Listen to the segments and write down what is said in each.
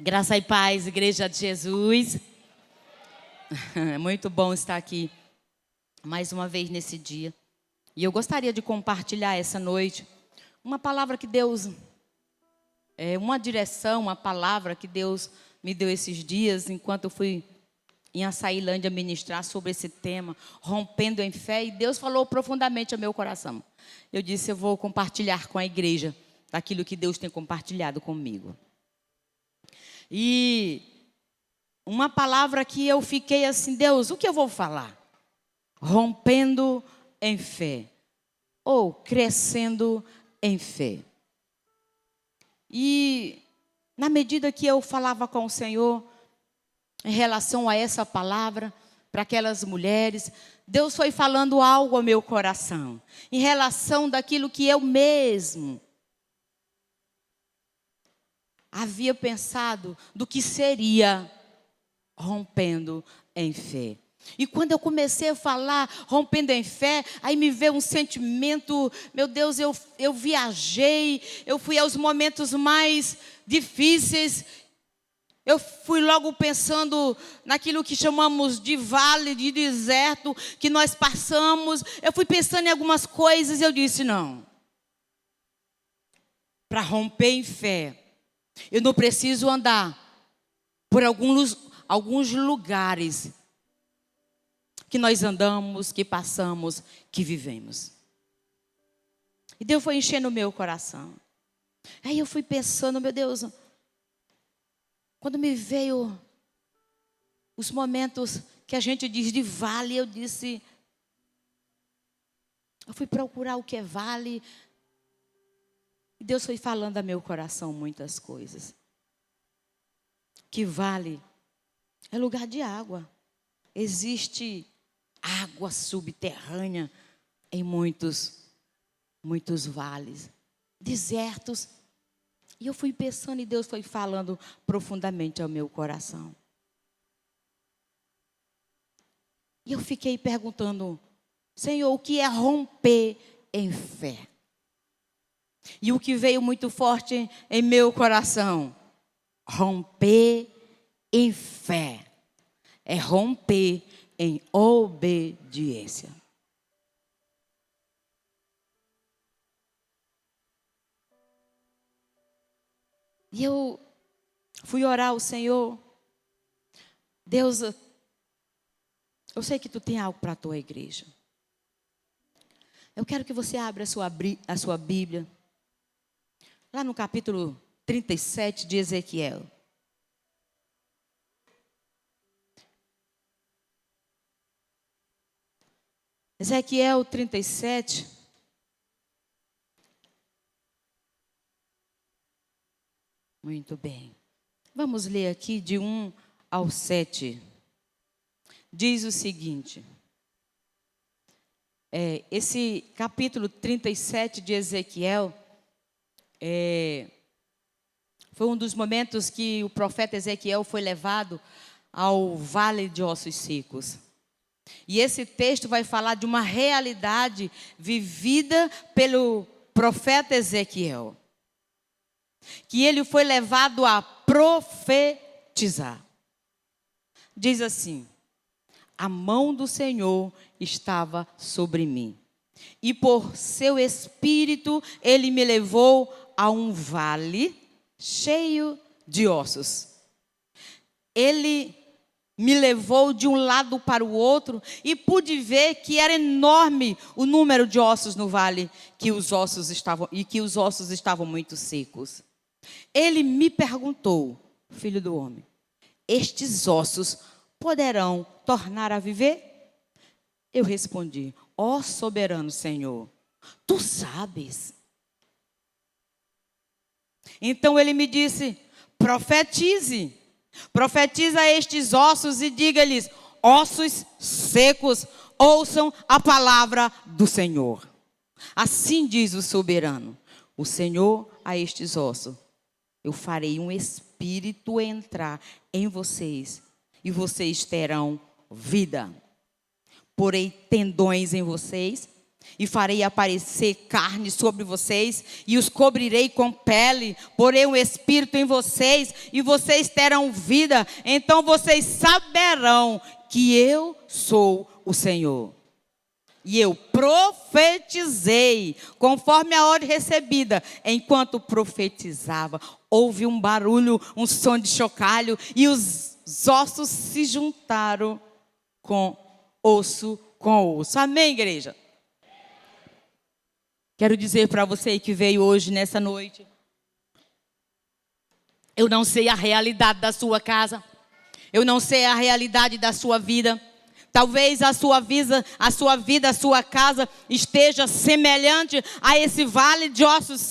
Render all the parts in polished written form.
Graça e paz, Igreja de Jesus. É muito bom estar aqui mais uma vez nesse dia. E eu gostaria de compartilhar essa noite uma palavra que Deus, uma direção, uma palavra que Deus me deu esses dias, enquanto eu fui em Açailândia ministrar sobre esse tema, rompendo em fé, e Deus falou profundamente ao meu coração. Eu disse, eu vou compartilhar com a igreja daquilo que Deus tem compartilhado comigo. E uma palavra que eu fiquei assim, Deus, o que eu vou falar? Rompendo em fé, ou crescendo em fé. E na medida que eu falava com o Senhor, em relação a essa palavra, para aquelas mulheres, Deus foi falando algo ao meu coração, em relação daquilo que eu mesmo havia pensado do que seria rompendo em fé. E quando eu comecei a falar rompendo em fé, aí me veio um sentimento, meu Deus, eu viajei, eu fui aos momentos mais difíceis. Eu fui logo pensando naquilo que chamamos de vale, de deserto, que nós passamos. Eu fui pensando em algumas coisas e eu disse, não. Para romper em fé, eu não preciso andar por alguns lugares que nós andamos, que passamos, que vivemos. E Deus foi enchendo o meu coração. Aí eu fui pensando, meu Deus, quando me veio os momentos que a gente diz de vale, eu fui procurar o que é vale. E Deus foi falando ao meu coração muitas coisas. Que vale é lugar de água. Existe água subterrânea em muitos vales, desertos. E eu fui pensando e Deus foi falando profundamente ao meu coração. E eu fiquei perguntando, Senhor, o que é romper em fé? E o que veio muito forte em meu coração, romper em fé, é romper em obediência. E eu fui orar ao Senhor. Deus, eu sei que tu tem algo para a tua igreja. Eu quero que você abra a sua Bíblia. Lá no capítulo 37 de Ezequiel. Ezequiel 37. Muito bem. Vamos ler aqui de 1 ao 7. Diz o seguinte. Esse capítulo 37 de Ezequiel foi um dos momentos que o profeta Ezequiel foi levado ao vale de ossos secos. E esse texto vai falar de uma realidade vivida pelo profeta Ezequiel. Que ele foi levado a profetizar. Diz assim: a mão do Senhor estava sobre mim. E por seu espírito ele me levou a um vale cheio de ossos. Ele me levou de um lado para o outro e pude ver que era enorme o número de ossos no vale, que os ossos estavam muito secos. Ele me perguntou, filho do homem, estes ossos poderão tornar a viver? Eu respondi, ó soberano Senhor, tu sabes. Então ele me disse, profetize a estes ossos e diga-lhes, ossos secos, ouçam a palavra do Senhor. Assim diz o soberano, o Senhor a estes ossos, eu farei um espírito entrar em vocês e vocês terão vida. Porei tendões em vocês E farei aparecer carne sobre vocês, e os cobrirei com pele, porei um espírito em vocês, e vocês terão vida. Então vocês saberão que eu sou o Senhor. E eu profetizei, conforme a ordem recebida. Enquanto profetizava, houve um barulho, um som de chocalho, e os ossos se juntaram com osso. Amém, igreja? Quero dizer para você que veio hoje, nessa noite, eu não sei a realidade da sua casa, eu não sei a realidade da sua vida. Talvez a sua vida, a sua casa esteja semelhante a esse vale de ossos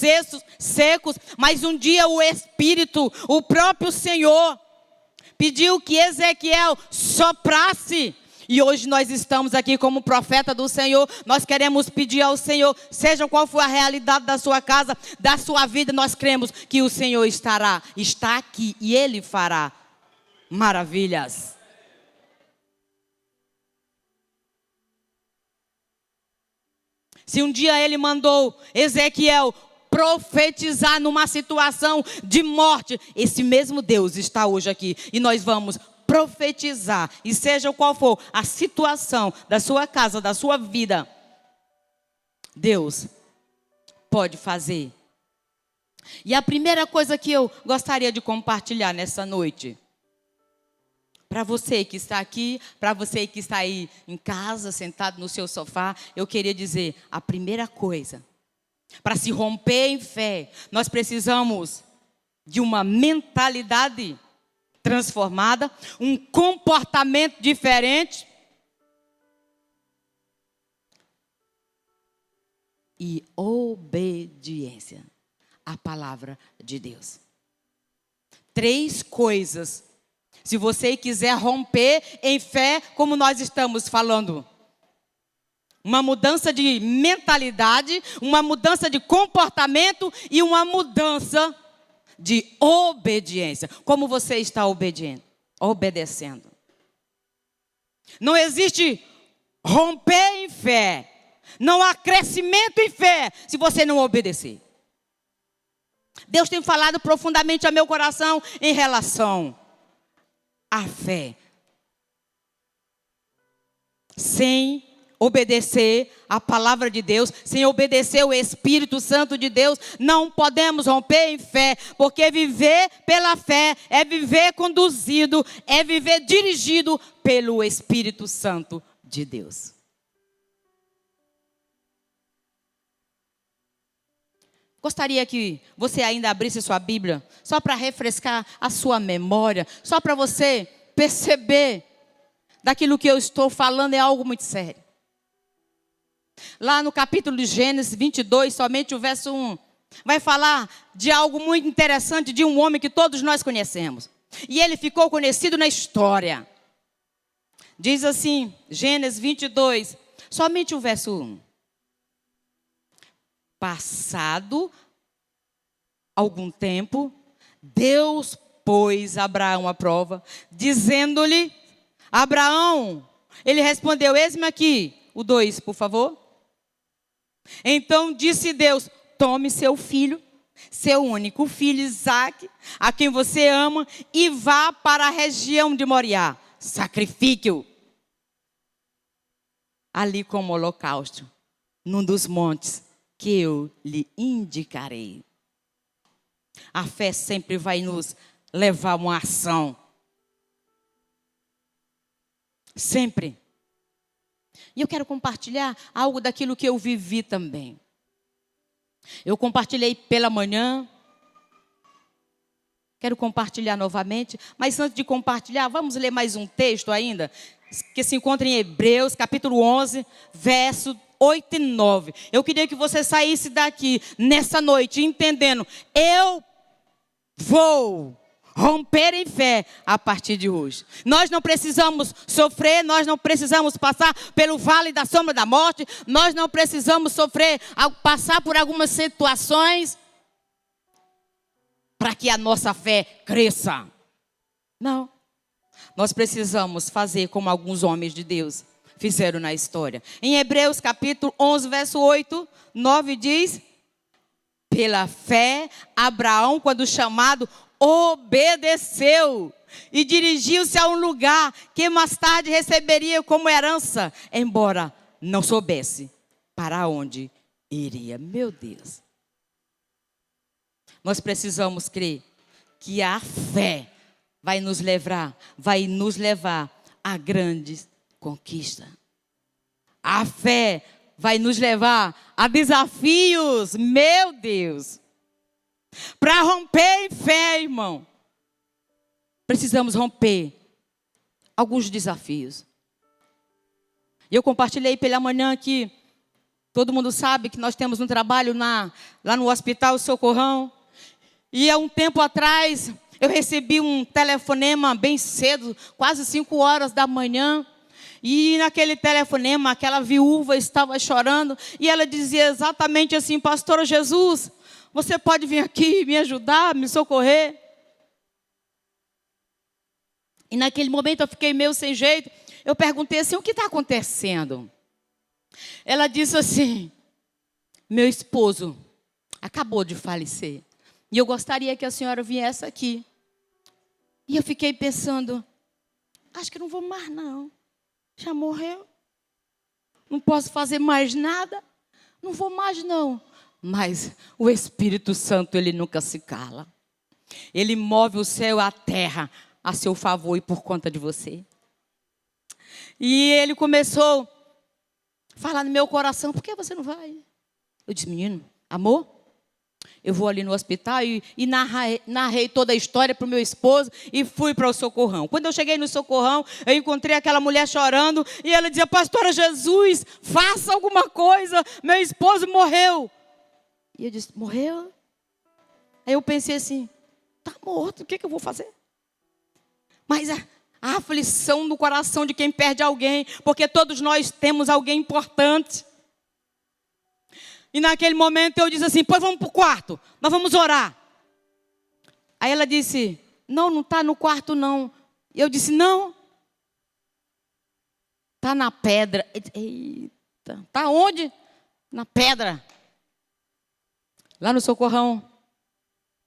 secos, mas um dia o Espírito, o próprio Senhor, pediu que Ezequiel soprasse. E hoje nós estamos aqui como profeta do Senhor. Nós queremos pedir ao Senhor, seja qual for a realidade da sua casa, da sua vida, nós cremos que o Senhor está aqui e Ele fará maravilhas. Se um dia Ele mandou Ezequiel profetizar numa situação de morte, esse mesmo Deus está hoje aqui. E nós vamos profetizar, e seja qual for a situação da sua casa, da sua vida, Deus pode fazer. E a primeira coisa que eu gostaria de compartilhar nessa noite, para você que está aqui, para você que está aí em casa, sentado no seu sofá, eu queria dizer, a primeira coisa, para se romper em fé, nós precisamos de uma mentalidade transformada, um comportamento diferente e obediência à palavra de Deus. 3 coisas. Se você quiser romper em fé, como nós estamos falando, uma mudança de mentalidade, uma mudança de comportamento e uma mudança de obediência. Como você está obedecendo? Não existe romper em fé. Não há crescimento em fé se você não obedecer. Deus tem falado profundamente ao meu coração em relação à fé. Sem obedecer a palavra de Deus, sem obedecer o Espírito Santo de Deus, não podemos romper em fé, porque viver pela fé é viver conduzido, é viver dirigido pelo Espírito Santo de Deus. Gostaria que você ainda abrisse sua Bíblia, só para refrescar a sua memória, só para você perceber daquilo que eu estou falando é algo muito sério. Lá no capítulo de Gênesis 22, somente o verso 1, vai falar de algo muito interessante, de um homem que todos nós conhecemos. E ele ficou conhecido na história. Diz assim, Gênesis 22, somente o verso 1. Passado algum tempo, Deus pôs Abraão à prova, dizendo-lhe, Abraão, ele respondeu, eis-me aqui, o 2, por favor. Então disse Deus, tome seu filho, seu único filho Isaque, a quem você ama, e vá para a região de Moriá, sacrifique-o ali como holocausto, num dos montes que eu lhe indicarei. A fé sempre vai nos levar a uma ação. Sempre. E eu quero compartilhar algo daquilo que eu vivi também. Eu compartilhei pela manhã. Quero compartilhar novamente. Mas antes de compartilhar, vamos ler mais um texto ainda, que se encontra em Hebreus, capítulo 11, verso 8 e 9. Eu queria que você saísse daqui, nessa noite, entendendo. Eu vou romper em fé a partir de hoje. Nós não precisamos sofrer, nós não precisamos passar pelo vale da sombra da morte, nós não precisamos sofrer, passar por algumas situações para que a nossa fé cresça. Não. Nós precisamos fazer como alguns homens de Deus fizeram na história. Em Hebreus capítulo 11, verso 8, 9 diz: pela fé, Abraão, quando chamado, obedeceu e dirigiu-se a um lugar que mais tarde receberia como herança, embora não soubesse para onde iria. Meu Deus. Nós precisamos crer que a fé vai nos levar a grandes conquistas. A fé vai nos levar a desafios, meu Deus. Para romper em fé, irmão, precisamos romper alguns desafios. Eu compartilhei pela manhã que todo mundo sabe que nós temos um trabalho lá no Hospital Socorrão. E há um tempo atrás, eu recebi um telefonema bem cedo, quase 5 horas da manhã. E naquele telefonema, aquela viúva estava chorando. E ela dizia exatamente assim: pastora Jesus, você pode vir aqui me ajudar, me socorrer? E naquele momento eu fiquei meio sem jeito. Eu perguntei assim: o que está acontecendo? Ela disse assim: meu esposo acabou de falecer. E eu gostaria que a senhora viesse aqui. E eu fiquei pensando: acho que não vou mais não. Já morreu. Não posso fazer mais nada. Não vou mais não. Mas o Espírito Santo, ele nunca se cala. Ele move o céu e a terra a seu favor e por conta de você. E ele começou a falar no meu coração: por que você não vai? Eu disse: menino, amor, eu vou ali no hospital e narrei toda a história para o meu esposo e fui para o Socorrão. Quando eu cheguei no Socorrão, eu encontrei aquela mulher chorando e ela dizia: pastora Jesus, faça alguma coisa, meu esposo morreu. E eu disse: morreu? Aí eu pensei assim: está morto, o que eu vou fazer? Mas a aflição no coração de quem perde alguém, porque todos nós temos alguém importante. E naquele momento eu disse assim: pois vamos para o quarto, nós vamos orar. Aí ela disse: não está no quarto não. E eu disse: não. Está na pedra. Eita, está onde? Na pedra. Lá no Socorrão.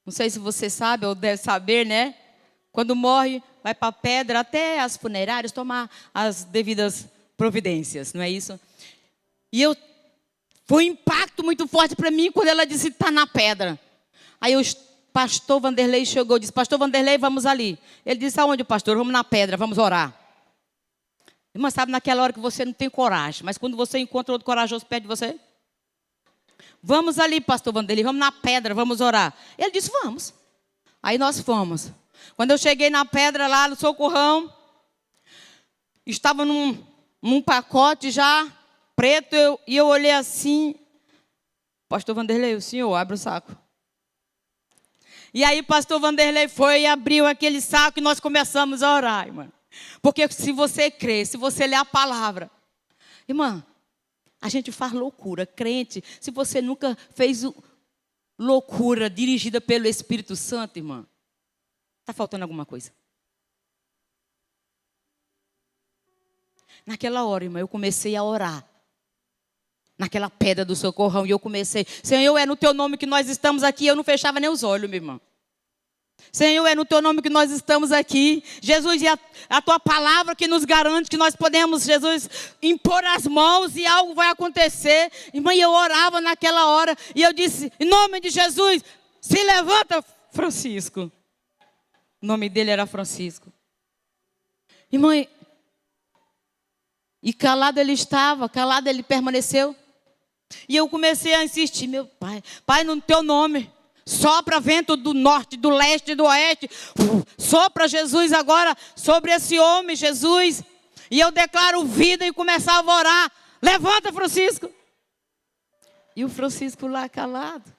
Não sei se você sabe ou deve saber, né? Quando morre, vai para a pedra até as funerárias tomar as devidas providências, não é isso? E foi um impacto muito forte para mim quando ela disse: está na pedra. Aí o pastor Vanderlei chegou e disse: pastor Vanderlei, vamos ali. Ele disse: aonde, pastor? Vamos na pedra, vamos orar. Irmã, sabe naquela hora que você não tem coragem, mas quando você encontra outro corajoso perto de você? Vamos ali, pastor Vanderlei, vamos na pedra, vamos orar. Ele disse: vamos. Aí nós fomos. Quando eu cheguei na pedra lá no Socorrão, estava num pacote já preto, e eu olhei assim: pastor Vanderlei, o senhor abre o saco. E aí pastor Vanderlei foi e abriu aquele saco e nós começamos a orar, irmã. Porque se você crê, se você ler a palavra, irmã, a gente faz loucura, crente. Se você nunca fez loucura dirigida pelo Espírito Santo, irmã, está faltando alguma coisa. Naquela hora, irmã, eu comecei a orar. Naquela pedra do Socorrão. E eu comecei: Senhor, é no teu nome que nós estamos aqui. Eu não fechava nem os olhos, meu irmão. Senhor, é no teu nome que nós estamos aqui. Jesus, é a tua palavra que nos garante que nós podemos, Jesus, impor as mãos e algo vai acontecer. Irmã, eu orava naquela hora. E eu disse: em nome de Jesus, se levanta, Francisco. O nome dele era Francisco. Irmã, e calado ele estava, calado ele permaneceu. E eu comecei a insistir: meu pai, Pai, no teu nome, sopra vento do norte, do leste e do oeste. Sopra, Jesus, agora sobre esse homem, Jesus. E eu declaro vida e começava a orar: levanta, Francisco. E o Francisco lá calado.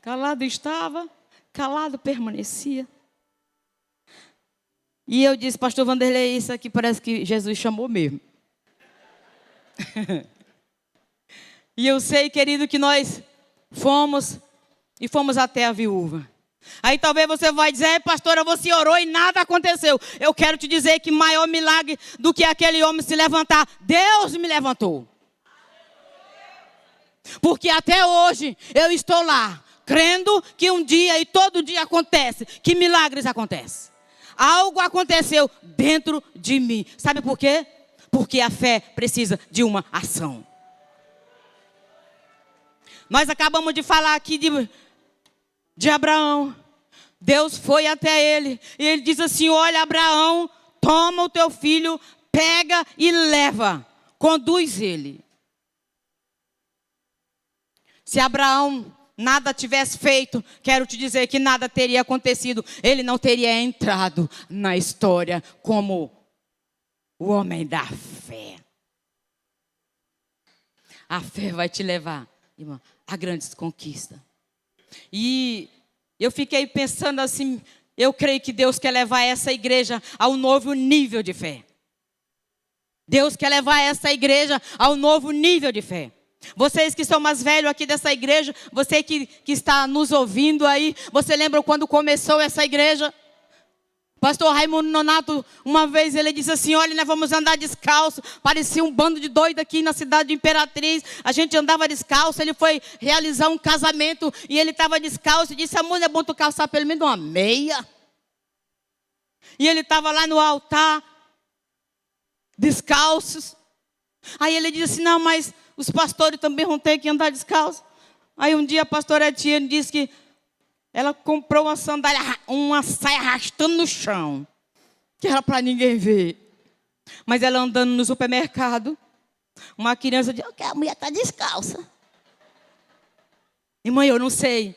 Calado estava, calado permanecia. E eu disse: pastor Vanderlei, isso aqui parece que Jesus chamou mesmo. E eu sei, querido, que nós fomos até a viúva. Aí talvez você vai dizer, pastora, você orou e nada aconteceu. Eu quero te dizer que maior milagre do que aquele homem se levantar, Deus me levantou. Porque até hoje eu estou lá, crendo que um dia e todo dia acontece, que milagres acontecem. Algo aconteceu dentro de mim. Sabe por quê? Porque a fé precisa de uma ação. Nós acabamos de falar aqui de Abraão. Deus foi até ele e ele diz assim, olha Abraão, toma o teu filho, pega e leva, conduz ele. Se Abraão nada tivesse feito, quero te dizer que nada teria acontecido. Ele não teria entrado na história como o homem da fé. A fé vai te levar, irmã, a grandes conquistas. E eu fiquei pensando assim, eu creio que Deus quer levar essa igreja a um novo nível de fé. Deus quer levar essa igreja a um novo nível de fé. Vocês que são mais velhos aqui dessa igreja, você que está nos ouvindo aí, você lembra quando começou essa igreja? Pastor Raimundo Nonato, uma vez ele disse assim, olha, nós vamos andar descalço. Parecia um bando de doido aqui na cidade de Imperatriz. A gente andava descalço, ele foi realizar um casamento e ele estava descalço. E disse, amor, é bom tu calçar pelo menos uma meia. E ele estava lá no altar, descalços. Aí ele disse assim, não, mas os pastores também vão ter que andar descalço. Aí um dia a pastora Etienne disse que ela comprou uma sandália, uma saia arrastando no chão, que era para ninguém ver. Mas ela andando no supermercado, uma criança disse, a mulher está descalça. Irmã, eu não sei.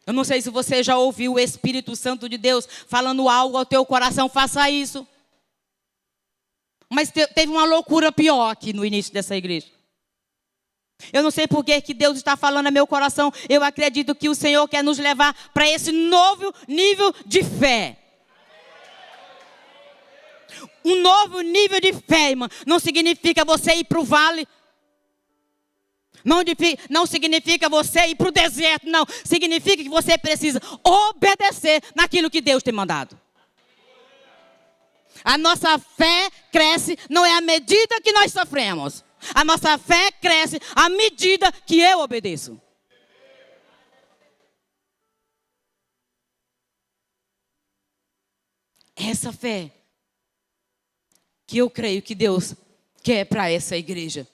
Eu não sei se você já ouviu o Espírito Santo de Deus falando algo ao teu coração, faça isso. Mas teve uma loucura pior aqui no início dessa igreja. Eu não sei por que Deus está falando no meu coração. Eu acredito que o Senhor quer nos levar para esse novo nível de fé. Um novo nível de fé, irmã. Não significa você ir para o vale. Não significa você ir para o deserto. Não. Significa que você precisa obedecer naquilo que Deus tem mandado. A nossa fé cresce, não é à medida que nós sofremos. A nossa fé cresce à medida que eu obedeço. Essa fé que eu creio que Deus quer para essa igreja.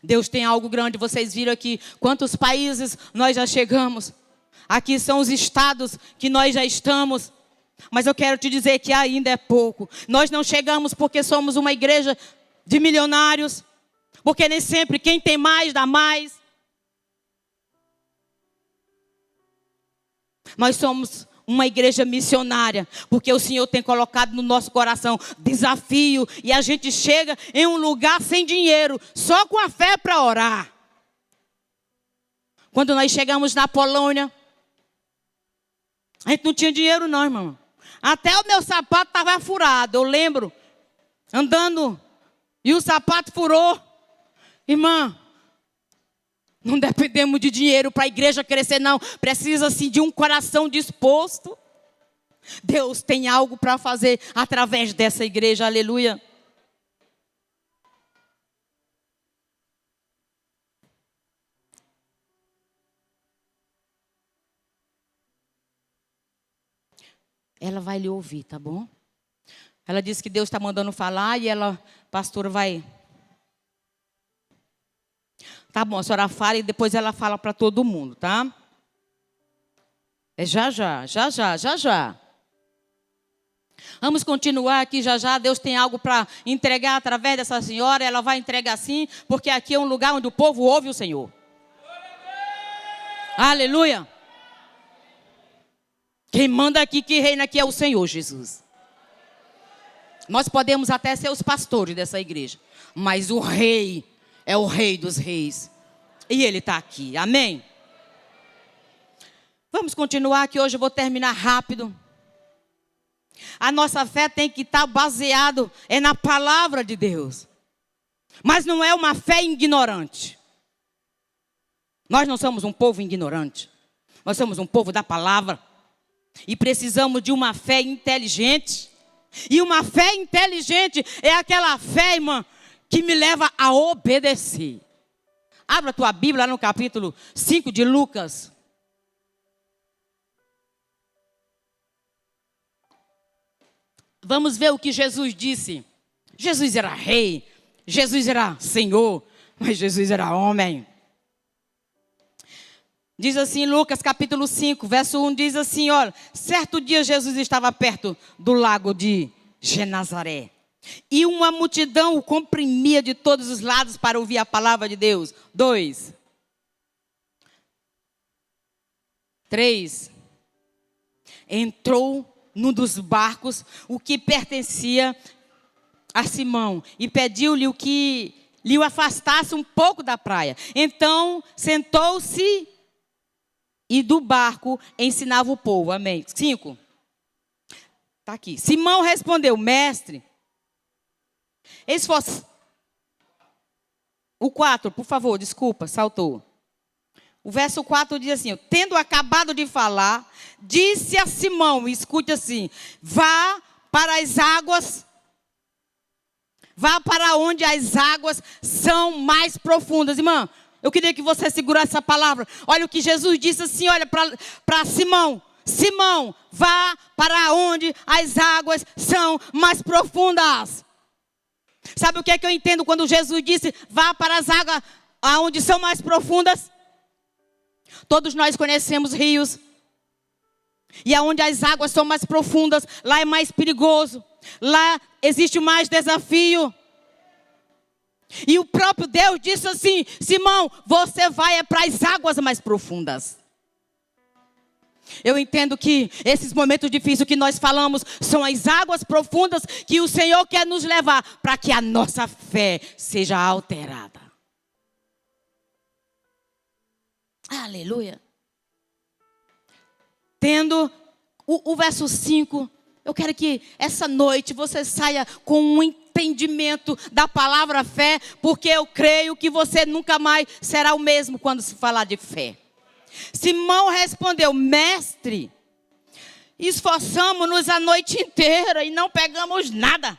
Deus tem algo grande. Vocês viram aqui quantos países nós já chegamos. Aqui são os estados que nós já estamos. Mas eu quero te dizer que ainda é pouco. Nós não chegamos porque somos uma igreja de milionários. Porque nem sempre quem tem mais dá mais. Nós somos uma igreja missionária. Porque o Senhor tem colocado no nosso coração desafio. E a gente chega em um lugar sem dinheiro. Só com a fé para orar. Quando nós chegamos na Polônia. A gente não tinha dinheiro não, irmão. Até o meu sapato estava furado. Eu lembro. Andando. E o sapato furou. Irmã. Não dependemos de dinheiro para a igreja crescer, não. Precisa, sim, de um coração disposto. Deus tem algo para fazer através dessa igreja. Aleluia. Ela vai lhe ouvir, tá bom? Ela disse que Deus está mandando falar e ela, pastora, vai... Tá bom, a senhora fala e depois ela fala para todo mundo, tá? É já. Vamos continuar aqui já. Deus tem algo para entregar através dessa senhora. Ela vai entregar sim, porque aqui é um lugar onde o povo ouve o Senhor. Aleluia. Quem manda aqui, que reina aqui é o Senhor Jesus. Nós podemos até ser os pastores dessa igreja, mas o rei é o Rei dos Reis. E Ele está aqui. Amém? Vamos continuar que hoje eu vou terminar rápido. A nossa fé tem que estar baseado na palavra de Deus. Mas não é uma fé ignorante. Nós não somos um povo ignorante. Nós somos um povo da palavra. E precisamos de uma fé inteligente. E uma fé inteligente é aquela fé, irmã, que me leva a obedecer. Abra a tua Bíblia lá no capítulo 5 de Lucas. Vamos ver o que Jesus disse. Jesus era rei, Jesus era Senhor, mas Jesus era homem. Diz assim, Lucas capítulo 5, verso 1, diz assim, olha, certo dia Jesus estava perto do lago de Genazaré. E uma multidão o comprimia de todos os lados para ouvir a palavra de Deus. 2. 3. Entrou num dos barcos, o que pertencia a Simão, e pediu-lhe o que lhe o afastasse um pouco da praia. Então sentou-se e do barco ensinava o povo. Amém. 5. Está aqui. Simão respondeu, mestre, o 4, por favor, desculpa, saltou. O verso 4 diz assim, tendo acabado de falar, disse a Simão, escute assim, vá para as águas, vá para onde as águas são mais profundas. Irmã, eu queria que você segurasse essa palavra. Olha o que Jesus disse assim, olha para Simão. Simão, vá para onde as águas são mais profundas. Sabe o que é que eu entendo quando Jesus disse, vá para as águas aonde são mais profundas? Todos nós conhecemos rios. E aonde as águas são mais profundas, lá é mais perigoso. Lá existe mais desafio. E o próprio Deus disse assim, Simão, você vai para as águas mais profundas. Eu entendo que esses momentos difíceis que nós falamos são as águas profundas que o Senhor quer nos levar para que a nossa fé seja alterada. Aleluia. Tendo o verso 5, eu quero que essa noite você saia com um entendimento da palavra fé, porque eu creio que você nunca mais será o mesmo quando se falar de fé. Simão respondeu, mestre, esforçamo-nos a noite inteira e não pegamos nada.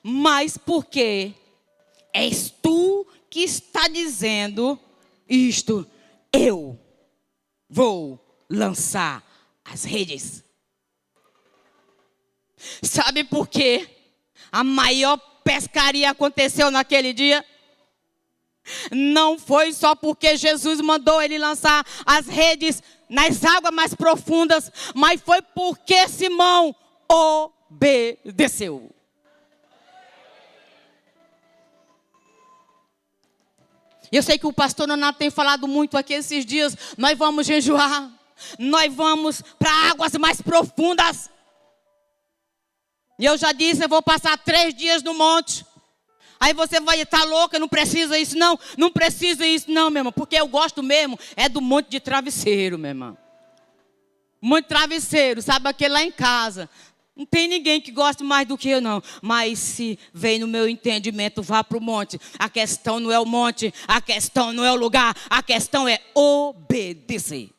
Mas por que és tu que está dizendo isto? Eu vou lançar as redes. Sabe por quê? A maior pescaria aconteceu naquele dia. Não foi só porque Jesus mandou ele lançar as redes nas águas mais profundas, mas foi porque Simão obedeceu. Eu sei que o pastor Nonato tem falado muito aqui esses dias, nós vamos jejuar, nós vamos para águas mais profundas. E eu já disse, eu vou passar 3 dias no monte. Aí você vai estar louca, não precisa isso não, não precisa isso não, meu irmão. Porque eu gosto mesmo, é do monte de travesseiro, meu irmão. Monte de travesseiro, sabe aquele lá em casa. Não tem ninguém que goste mais do que eu não. Mas se vem no meu entendimento, vá para o monte. A questão não é o monte, a questão não é o lugar, a questão é obedecer.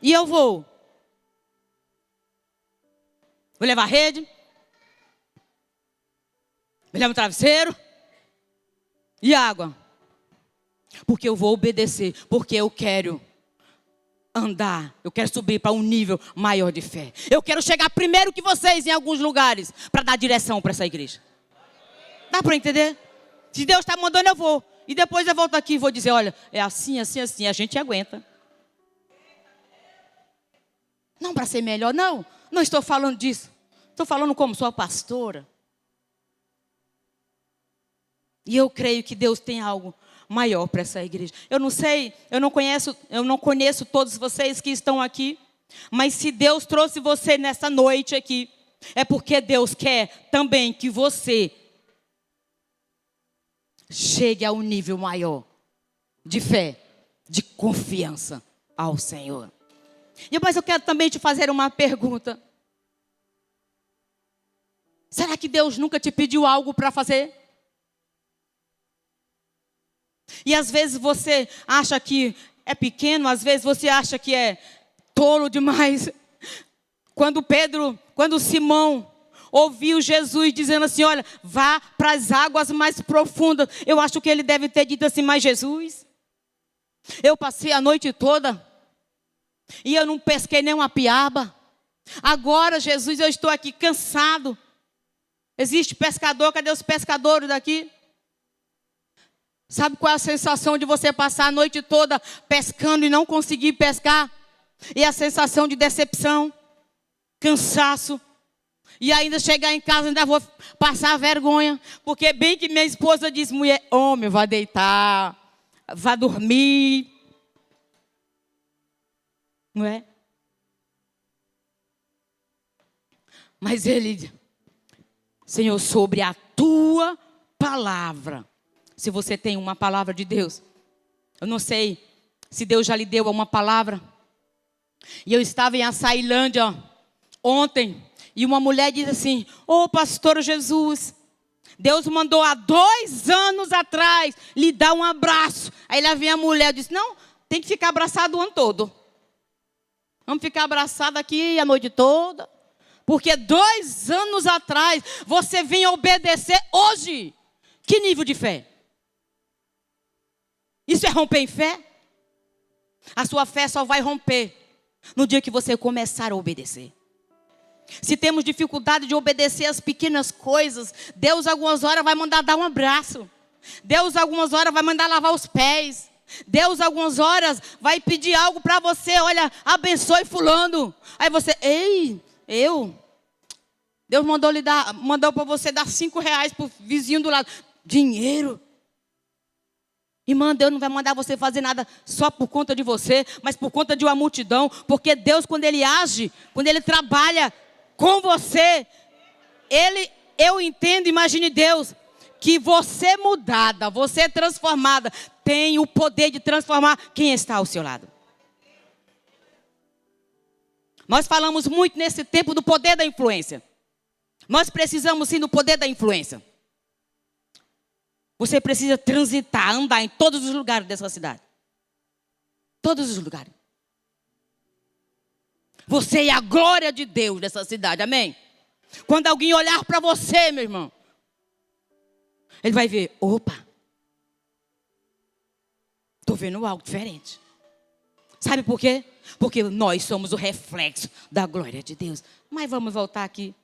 E eu vou. Vou levar a rede. Vou levar o travesseiro. E água. Porque eu vou obedecer. Porque eu quero andar. Eu quero subir para um nível maior de fé. Eu quero chegar primeiro que vocês em alguns lugares. Para dar direção para essa igreja. Dá para entender? Se Deus está mandando, eu vou. E depois eu volto aqui e vou dizer, olha, é assim, assim, assim. A gente aguenta. Não para ser melhor, não. Não estou falando disso. Estou falando como sua pastora. E eu creio que Deus tem algo maior para essa igreja. Eu não sei, eu não conheço todos vocês que estão aqui. Mas se Deus trouxe você nessa noite aqui, é porque Deus quer também que você chegue a um nível maior de fé, de confiança ao Senhor. Mas eu quero também te fazer uma pergunta. Será que Deus nunca te pediu algo para fazer? E às vezes você acha que é pequeno, às vezes você acha que é tolo demais. Quando Simão ouviu Jesus dizendo assim, olha, vá para as águas mais profundas. Eu acho que ele deve ter dito assim, mas Jesus, eu passei a noite toda e eu não pesquei nem uma piaba. Agora, Jesus, eu estou aqui cansado. Existe pescador, cadê os pescadores daqui? Sabe qual é a sensação de você passar a noite toda pescando e não conseguir pescar? E a sensação de decepção, cansaço. E ainda chegar em casa, ainda vou passar vergonha. Porque bem que minha esposa diz, mulher, homem, vá deitar, vá dormir. Não é? Mas ele, Senhor, sobre a tua palavra. Se você tem uma palavra de Deus. Eu não sei se Deus já lhe deu uma palavra. E eu estava em Açailândia ontem. E uma mulher diz assim, ô pastor Jesus, Deus mandou há 2 anos atrás lhe dar um abraço. Aí lá vem a mulher e diz, não, tem que ficar abraçado o ano todo. Vamos ficar abraçado aqui a noite toda. Porque 2 anos atrás você vem obedecer hoje. Que nível de fé? Isso é romper em fé? A sua fé só vai romper no dia que você começar a obedecer. Se temos dificuldade de obedecer as pequenas coisas, Deus algumas horas vai mandar dar um abraço. Deus algumas horas vai mandar lavar os pés. Deus algumas horas vai pedir algo para você. Olha, abençoe fulano. Aí você, Deus mandou para você dar R$5 para o vizinho do lado. Dinheiro. Irmã, Deus não vai mandar você fazer nada só por conta de você, mas por conta de uma multidão. Porque Deus, quando Ele age, quando Ele trabalha com você, eu entendo, imagine Deus, que você mudada, você transformada, tem o poder de transformar quem está ao seu lado. Nós falamos muito nesse tempo do poder da influência. Nós precisamos sim do poder da influência. Você precisa transitar, andar em todos os lugares dessa cidade. Todos os lugares. Você é a glória de Deus dessa cidade, amém? Quando alguém olhar para você, meu irmão, ele vai ver, opa, estou vendo algo diferente. Sabe por quê? Porque nós somos o reflexo da glória de Deus. Mas vamos voltar aqui.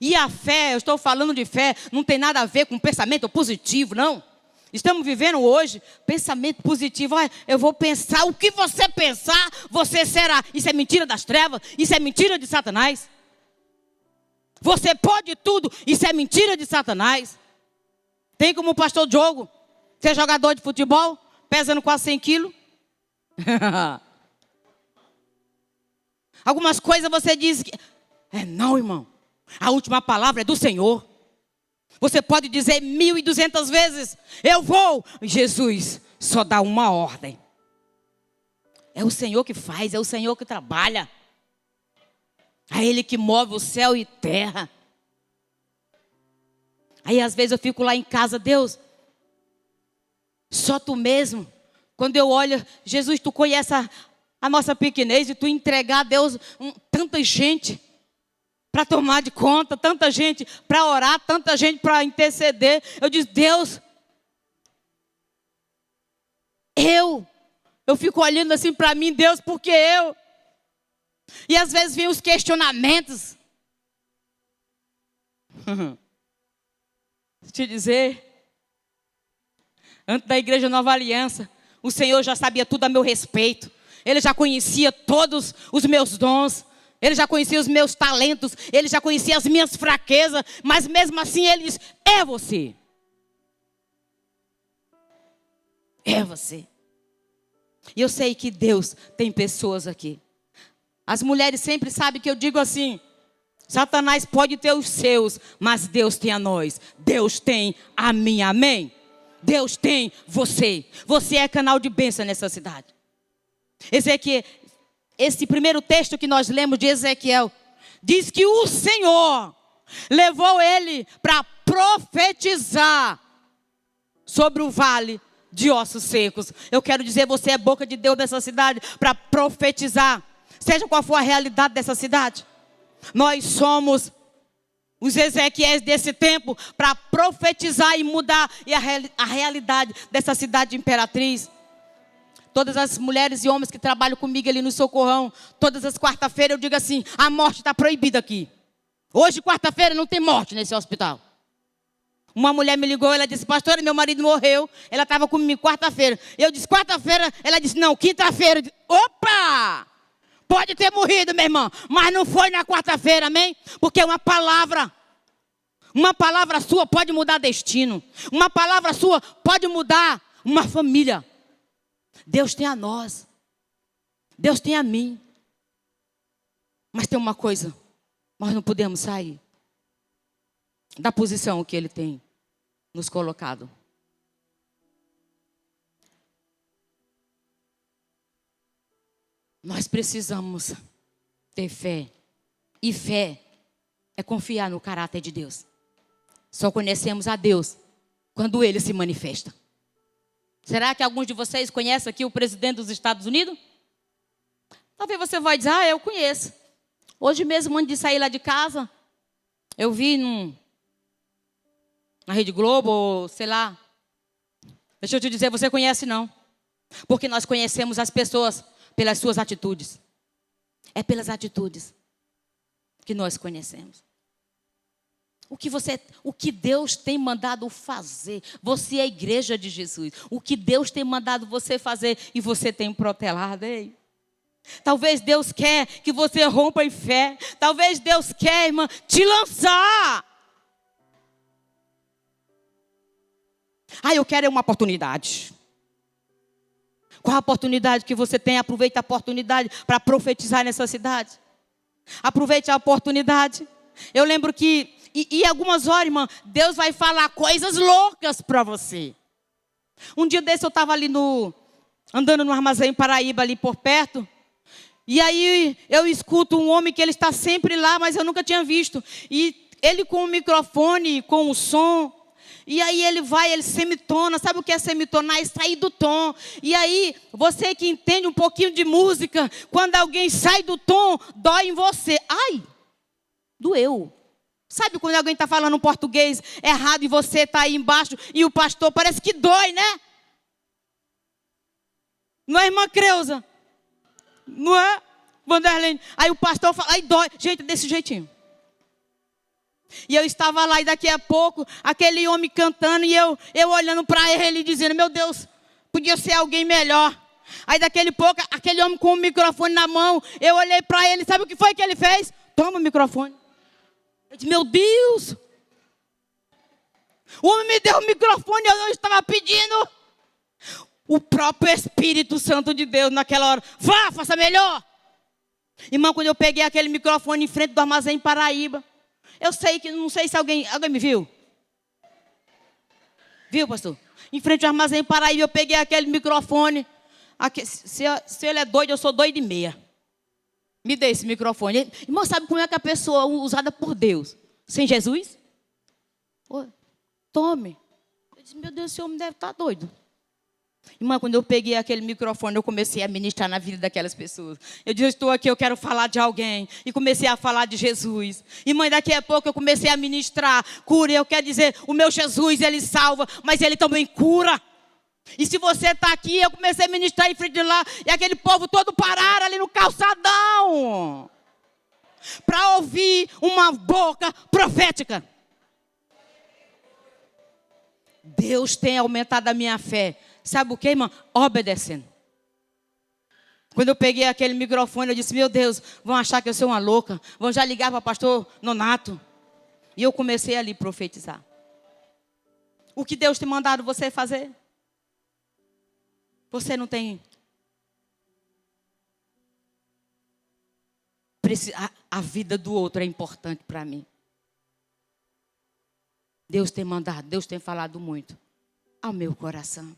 E a fé, eu estou falando de fé, não tem nada a ver com pensamento positivo, não. Estamos vivendo hoje pensamento positivo. Olha, eu vou pensar, o que você pensar, você será. Isso é mentira das trevas, isso é mentira de Satanás. Você pode tudo, isso é mentira de Satanás. Tem como o pastor Diogo, ser jogador de futebol, pesando quase 100 quilos. Algumas coisas você diz que... não, irmão. A última palavra é do Senhor. Você pode dizer 1.200 vezes, eu vou. Jesus só dá uma ordem. É o Senhor que faz, é o Senhor que trabalha. É Ele que move o céu e terra. Aí às vezes eu fico lá em casa, Deus, só Tu mesmo. Quando eu olho, Jesus, Tu conhece a nossa pequenez e Tu entregar a Deus tanta gente para tomar de conta, tanta gente para orar, tanta gente para interceder. Eu disse, Deus, eu fico olhando assim para mim, Deus, porque eu? E às vezes vem os questionamentos. Te dizer, antes da igreja Nova Aliança, o Senhor já sabia tudo a meu respeito. Ele já conhecia todos os meus dons. Ele já conhecia os meus talentos. Ele já conhecia as minhas fraquezas. Mas mesmo assim ele diz, é você. É você. E eu sei que Deus tem pessoas aqui. As mulheres sempre sabem que eu digo assim, Satanás pode ter os seus, mas Deus tem a nós. Deus tem a mim, amém? Deus tem você. Você é canal de bênção nessa cidade. Esse primeiro texto que nós lemos de Ezequiel, diz que o Senhor levou ele para profetizar sobre o vale de ossos secos. Eu quero dizer, você é boca de Deus dessa cidade para profetizar. Seja qual for a realidade dessa cidade. Nós somos os Ezequiéis desse tempo para profetizar e mudar a realidade dessa cidade imperatriz. Todas as mulheres e homens que trabalham comigo ali no Socorrão, todas as quarta-feiras eu digo assim, a morte está proibida aqui. Hoje, quarta-feira, não tem morte nesse hospital. Uma mulher me ligou, ela disse, pastora, meu marido morreu. Ela estava comigo quarta-feira. Eu disse, quarta-feira? Ela disse, não, quinta-feira. Opa! Pode ter morrido, meu irmão, mas não foi na quarta-feira, amém? Porque uma palavra sua pode mudar destino. Uma palavra sua pode mudar uma família. Deus tem a nós. Deus tem a mim. Mas tem uma coisa, nós não podemos sair da posição que Ele tem nos colocado. Nós precisamos ter fé. E fé é confiar no caráter de Deus. Só conhecemos a Deus quando Ele se manifesta. Será que alguns de vocês conhecem aqui o presidente dos Estados Unidos? Talvez você vai dizer, eu conheço. Hoje mesmo, antes de sair lá de casa, eu vi na Rede Globo, ou sei lá. Deixa eu te dizer, você conhece não. Porque nós conhecemos as pessoas pelas suas atitudes. É pelas atitudes que nós conhecemos. O que Deus tem mandado fazer. Você é a igreja de Jesus. O que Deus tem mandado você fazer e você tem protelado. Ei. Talvez Deus quer que você rompa em fé. Talvez Deus quer, irmã, te lançar. Eu quero uma oportunidade. Qual a oportunidade que você tem? Aproveite a oportunidade para profetizar nessa cidade. Aproveite a oportunidade. Eu lembro que, e algumas horas, irmã, Deus vai falar coisas loucas para você. Um dia desse eu estava ali andando no Armazém Paraíba, ali por perto. E aí eu escuto um homem que ele está sempre lá, mas eu nunca tinha visto. E ele com o microfone, com o som. E aí ele semitona. Sabe o que é semitonar? É sair do tom. E aí, você que entende um pouquinho de música, quando alguém sai do tom, dói em você. Ai, doeu. Sabe quando alguém está falando um português errado e você está aí embaixo e o pastor parece que dói, né? Não é, irmã Creuza? Não é, Vanderlene? Aí o pastor fala, aí dói. Gente, desse jeitinho. E eu estava lá e daqui a pouco, aquele homem cantando e eu olhando para ele dizendo, meu Deus, podia ser alguém melhor. Aí daquele pouco, aquele homem com o microfone na mão, eu olhei para ele, sabe o que foi que ele fez? Toma o microfone. Eu disse, meu Deus. O homem me deu o microfone, eu não estava pedindo. O próprio Espírito Santo de Deus naquela hora, vá, faça melhor. Irmão, quando eu peguei aquele microfone em frente do Armazém Paraíba, eu sei que, não sei se alguém me viu. Viu, pastor? Em frente ao Armazém Paraíba, eu peguei aquele microfone. Se ele é doido, eu sou doido e meia. Me dê esse microfone. Irmão, sabe como é que a pessoa usada por Deus? Sem Jesus? Tome. Eu disse, meu Deus, esse homem deve estar doido. Irmã, quando eu peguei aquele microfone, eu comecei a ministrar na vida daquelas pessoas. Eu disse, eu estou aqui, eu quero falar de alguém. E comecei a falar de Jesus. Irmã, daqui a pouco eu comecei a ministrar cura. Eu quero dizer, o meu Jesus, Ele salva, mas Ele também cura. E se você está aqui, eu comecei a ministrar em frente de lá. E aquele povo todo pararam ali no calçadão. Para ouvir uma boca profética. Deus tem aumentado a minha fé. Sabe o que, irmã? Obedecendo. Quando eu peguei aquele microfone, eu disse, meu Deus, vão achar que eu sou uma louca. Vão já ligar para o pastor Nonato. E eu comecei ali a profetizar. O que Deus tem mandado você fazer? Você não tem... A vida do outro é importante para mim. Deus tem mandado, Deus tem falado muito ao meu coração.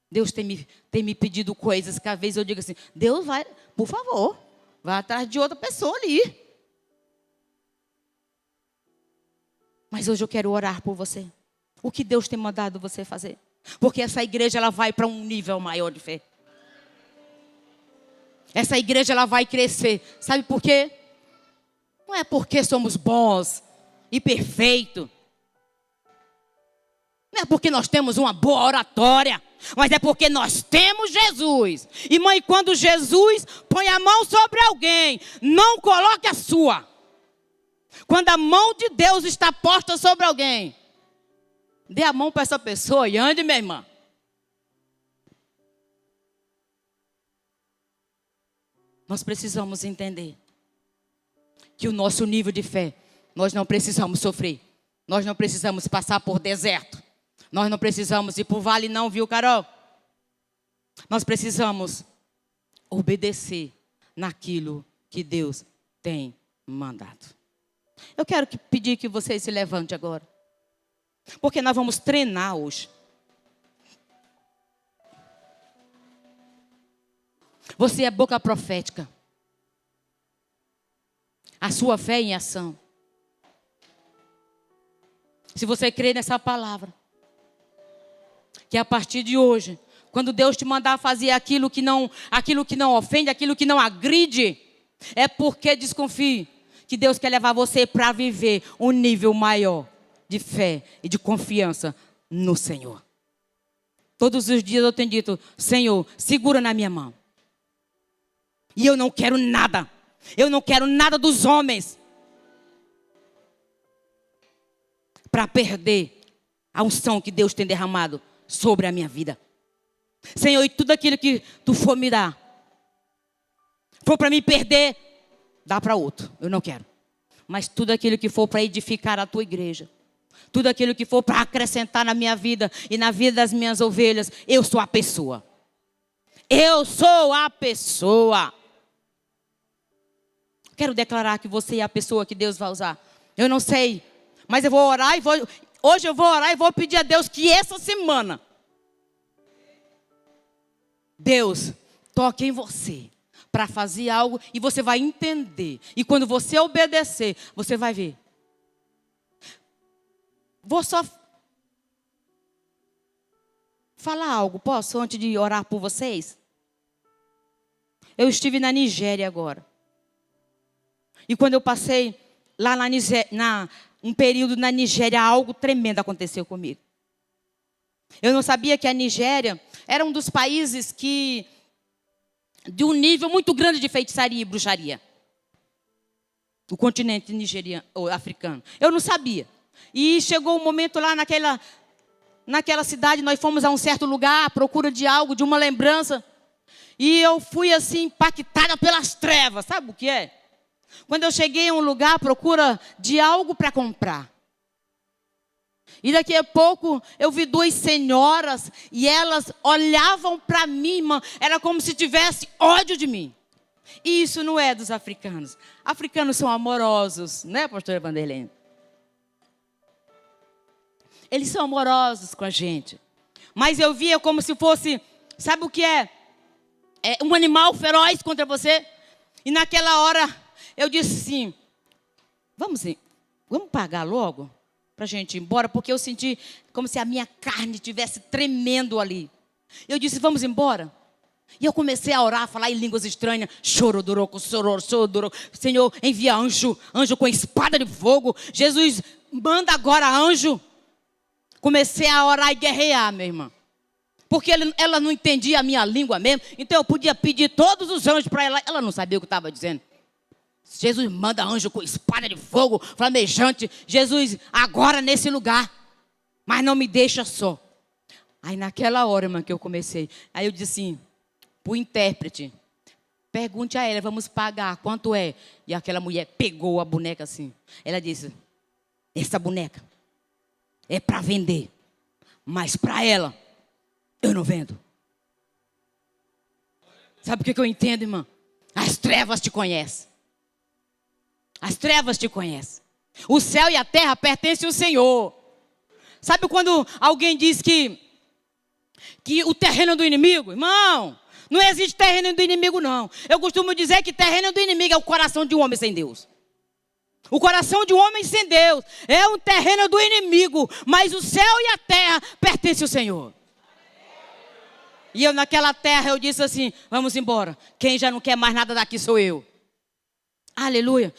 Deus tem me pedido coisas que às vezes eu digo assim, Deus vai, por favor, vai atrás de outra pessoa ali. Mas hoje eu quero orar por você. O que Deus tem mandado você fazer? Porque essa igreja ela vai para um nível maior de fé. Essa igreja ela vai crescer. Sabe por quê? Não é porque somos bons e perfeitos. Não é porque nós temos uma boa oratória. Mas é porque nós temos Jesus. E mãe, quando Jesus põe a mão sobre alguém, não coloque a sua. Quando a mão de Deus está posta sobre alguém, dê a mão para essa pessoa e ande, minha irmã. Nós precisamos entender que o nosso nível de fé, nós não precisamos sofrer. Nós não precisamos passar por deserto. Nós não precisamos ir para o vale não, viu, Carol? Nós precisamos obedecer naquilo que Deus tem mandado. Eu quero pedir que você se levante agora. Porque nós vamos treinar hoje. Você é boca profética. A sua fé é em ação. Se você crê nessa palavra, que a partir de hoje, quando Deus te mandar fazer aquilo que não ofende, aquilo que não agride, é porque desconfie que Deus quer levar você para viver um nível maior de fé e de confiança no Senhor. Todos os dias eu tenho dito: Senhor, segura na minha mão. E eu não quero nada. Eu não quero nada dos homens para perder a unção que Deus tem derramado sobre a minha vida. Senhor, e tudo aquilo que tu for me dar, for para mim perder, dá para outro. Eu não quero. Mas tudo aquilo que for para edificar a tua igreja, tudo aquilo que for para acrescentar na minha vida e na vida das minhas ovelhas, eu sou a pessoa. Eu sou a pessoa. Quero declarar que você é a pessoa que Deus vai usar. Eu não sei, mas eu vou orar e hoje eu vou orar e vou pedir a Deus que essa semana Deus toque em você para fazer algo e você vai entender. E quando você obedecer, você vai ver. Vou só falar algo, posso, antes de orar por vocês? Eu estive na Nigéria agora. E quando eu passei lá na Nigéria, um período na Nigéria, algo tremendo aconteceu comigo. Eu não sabia que a Nigéria era um dos países de um nível muito grande de feitiçaria e bruxaria. O continente nigeriano, ou africano. Eu não sabia. E chegou um momento lá naquela cidade, nós fomos a um certo lugar à procura de algo, de uma lembrança. E eu fui assim impactada pelas trevas. Sabe o que é? Quando eu cheguei a um lugar à procura de algo para comprar. E daqui a pouco eu vi duas senhoras e elas olhavam para mim, irmã. Era como se tivesse ódio de mim. E isso não é dos africanos. Africanos são amorosos, né, pastora Vanderlene? Eles são amorosos com a gente. Mas eu via como se fosse, sabe o que é? É um animal feroz contra você. E naquela hora eu disse assim: vamos pagar logo para a gente ir embora, porque eu senti como se a minha carne estivesse tremendo ali. Eu disse: vamos embora. E eu comecei a orar, a falar em línguas estranhas. Chorodoroco, sororo. Senhor, envia anjo com espada de fogo. Jesus, manda agora anjo. Comecei a orar e guerrear, minha irmã. Porque ela não entendia a minha língua mesmo. Então eu podia pedir todos os anjos para ela. Ela não sabia o que eu estava dizendo. Jesus, manda anjo com espada de fogo, flamejante. Jesus, agora nesse lugar. Mas não me deixa só. Aí naquela hora, irmã, que eu comecei. Aí eu disse assim, para o intérprete: pergunte a ela, vamos pagar, quanto é? E aquela mulher pegou a boneca assim. Ela disse: essa boneca é para vender. Mas para ela, eu não vendo. Sabe o que eu entendo, irmã? As trevas te conhecem. As trevas te conhecem. O céu e a terra pertencem ao Senhor. Sabe quando alguém diz que o terreno é do inimigo? Irmão, não existe terreno do inimigo, não. Eu costumo dizer que terreno do inimigo é o coração de um homem sem Deus. O coração de um homem sem Deus é um terreno do inimigo. Mas o céu e a terra pertencem ao Senhor. E eu naquela terra eu disse assim, vamos embora. Quem já não quer mais nada daqui sou eu. Aleluia.